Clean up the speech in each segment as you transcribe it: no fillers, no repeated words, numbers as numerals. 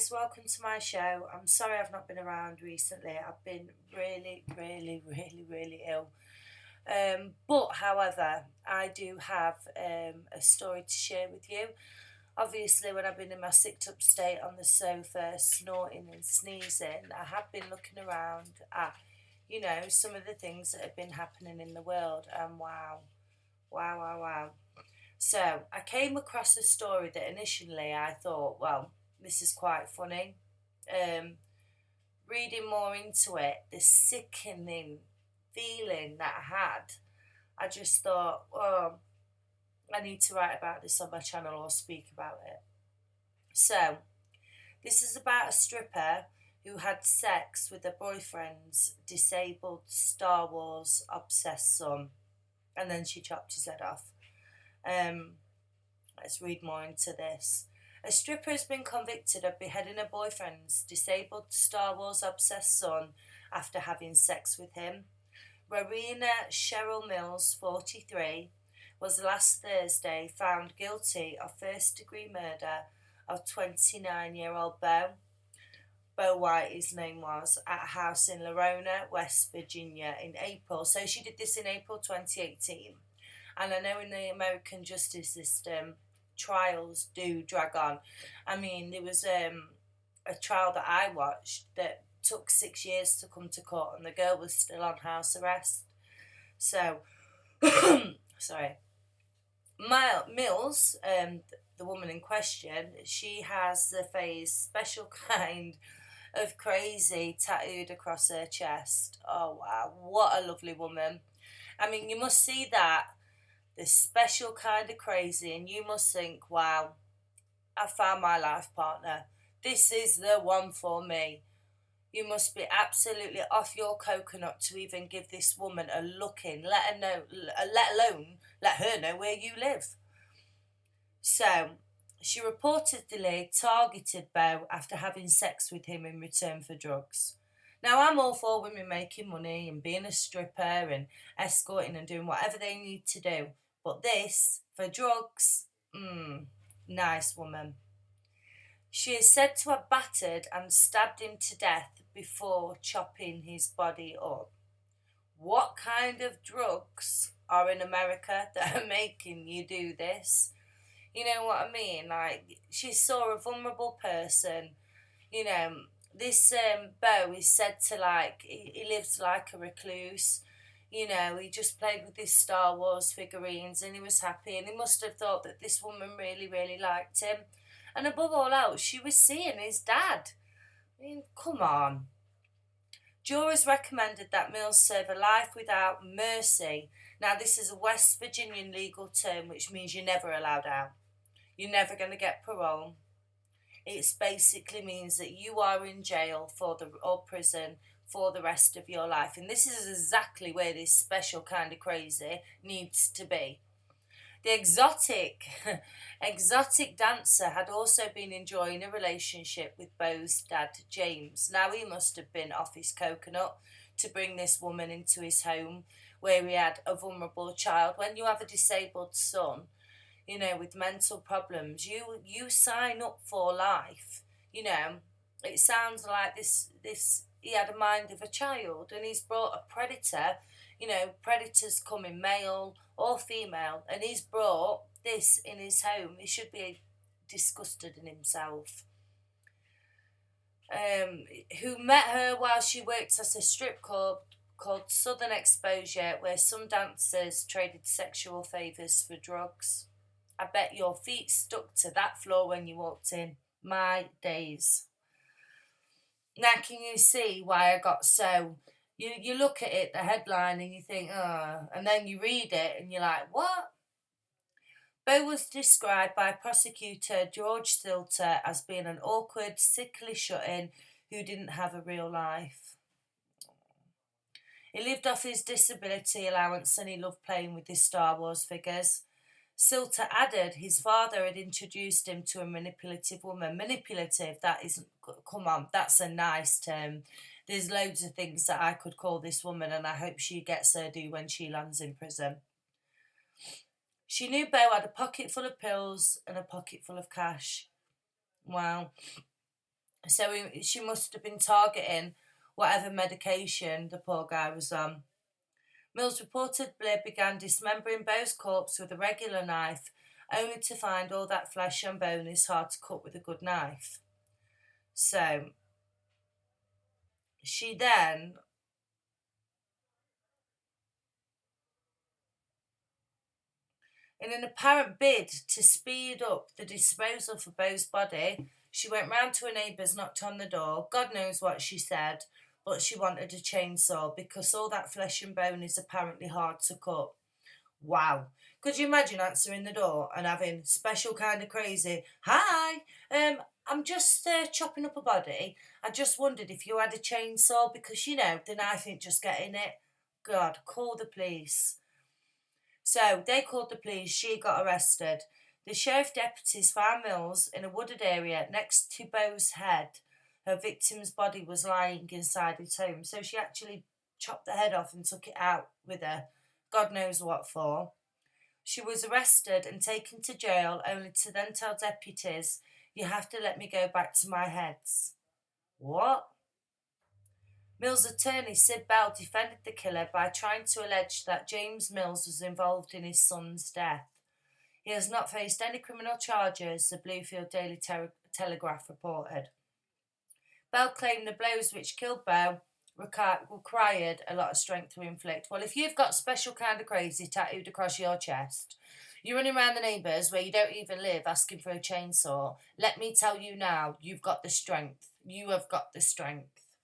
guys, welcome to my show. I'm sorry I've not been around recently. I've been really ill. But however, I do have a story to share with you. Obviously, when I've been in my sicked up state on the sofa, snorting and sneezing, I have been looking around at, some of the things that have been happening in the world, and wow. So I came across a story that initially I thought, well, this is quite funny. Um, Reading more into it, the sickening feeling that I had, I just thought, oh, I need to write about this on my channel or speak about it. So this is about a stripper who had sex with her boyfriend's disabled Star Wars obsessed son, and then she chopped his head off. Um, let's read more into this. A stripper has been convicted of beheading her boyfriend's disabled Star Wars obsessed son after having sex with him. Rowena Cheryl Mills, 43, was last Thursday found guilty of first degree murder of 29-year-old Bo White, his name was, at a house in Lorona, West Virginia in April. So she did this in April 2018. And I know in the American justice system, trials do drag on. I mean, there was a trial that I watched that took 6 years to come to court, and the girl was still on house arrest. So, sorry. Mills, the woman in question, she has the phase special kind of crazy tattooed across her chest. Oh wow, what a lovely woman. I mean, you must see that, this special kind of crazy, and you must think, wow, I found my life partner. This is the one for me. You must be absolutely off your coconut to even give this woman a look in, let alone let her know where you live. So, she reportedly targeted Bo after having sex with him in return for drugs. Now, I'm all for women making money and being a stripper and escorting and doing whatever they need to do. But this, for drugs, nice woman. She is said to have battered and stabbed him to death before chopping his body up. What kind of drugs are in America that are making you do this? You know what I mean? Like, she saw a vulnerable person. You know, this Bo is said to, like, he lives like a recluse. You know, he just played with his Star Wars figurines and he was happy, and he must have thought that this woman really liked him. And above all else, she was seeing his dad. I mean, come on. Jurors recommended that Mills serve a life without mercy. Now, this is a West Virginian legal term, which means you're never allowed out. You're never going to get parole. It basically means that you are in jail or prison for the rest of your life. And this is exactly where this special kind of crazy needs to be. The exotic dancer had also been enjoying a relationship with Bo's dad, James. Now, he must have been off his coconut to bring this woman into his home where he had a vulnerable child. When you have a disabled son, you know, with mental problems, you sign up for life. You know, it sounds like this he had a mind of a child, and he's brought a predator. You know, predators come in male or female, and he's brought this in his home. He should be disgusted in himself. Who met her while she worked at a strip club called Southern Exposure, where some dancers traded sexual favours for drugs. I bet your feet stuck to that floor when you walked in. My days. Now, can you see why I got so... You look at it, the headline, and you think, and then you read it, and you're like, what? Bo was described by prosecutor George Silter as being an awkward, sickly shut-in who didn't have a real life. He lived off his disability allowance, and he loved playing with his Star Wars figures. Silter added his father had introduced him to a manipulative woman. Manipulative, that isn't... Come on, that's a nice term. There's loads of things that I could call this woman, and I hope she gets her due when she lands in prison. She knew Bo had a pocket full of pills and a pocket full of cash. Wow. So she must have been targeting whatever medication the poor guy was on. Mills reportedly began dismembering Bo's corpse with a regular knife, only to find all that flesh and bone is hard to cut with a good knife. So she then, in an apparent bid to speed up the disposal for Bo's body, she went round to her neighbours, knocked on the door. God knows what she said, but she wanted a chainsaw because all that flesh and bone is apparently hard to cut. Wow. Could you imagine answering the door and having special kind of crazy, "Hi, I'm just chopping up a body. I just wondered if you had a chainsaw because, the knife ain't just getting it." God, call the police. So they called the police. She got arrested. The sheriff deputies found Mills in a wooded area next to Bo's head. Her victim's body was lying inside his home. So she actually chopped the head off and took it out with her. God knows what for. She was arrested and taken to jail, only to then tell deputies, "You have to let me go back to my heads." What? Mills' attorney, Sid Bell, defended the killer by trying to allege that James Mills was involved in his son's death. He has not faced any criminal charges, the Bluefield Daily Telegraph reported. Bell claimed the blows which killed Bo required a lot of strength to inflict. Well, if you've got special kind of crazy tattooed across your chest, you're running around the neighbours where you don't even live asking for a chainsaw, let me tell you now, you've got the strength. You have got the strength.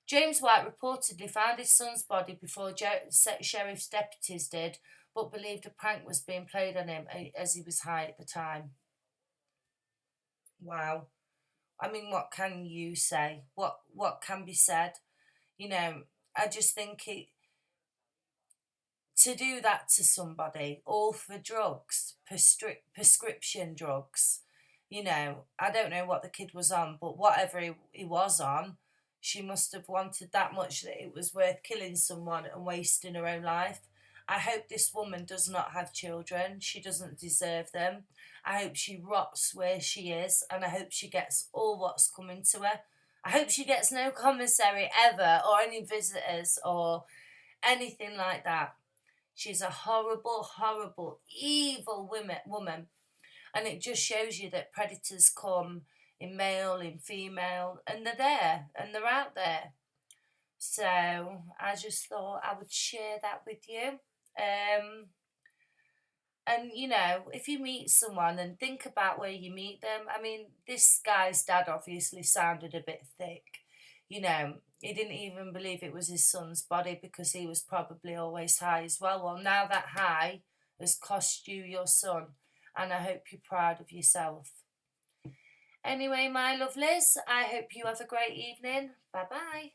James White reportedly found his son's body before sheriff's deputies did, but believed a prank was being played on him as he was high at the time. Wow. I mean, what can you say? What can be said? I just think to do that to somebody, all for drugs, prescription drugs. I don't know what the kid was on, but whatever he was on, she must have wanted that much that it was worth killing someone and wasting her own life. I hope this woman does not have children. She doesn't deserve them. I hope she rots where she is, and I hope she gets all what's coming to her. I hope she gets no commissary ever, or any visitors, or anything like that. She's a horrible, horrible, evil woman. And it just shows you that predators come in male, in female, and they're there, and they're out there. So I just thought I would share that with you. And if you meet someone and think about where you meet them, I mean, this guy's dad obviously sounded a bit thick. He didn't even believe it was his son's body because he was probably always high as well. Well, now that high has cost you your son, and I hope you're proud of yourself. Anyway, my lovelies, I hope you have a great evening. Bye bye.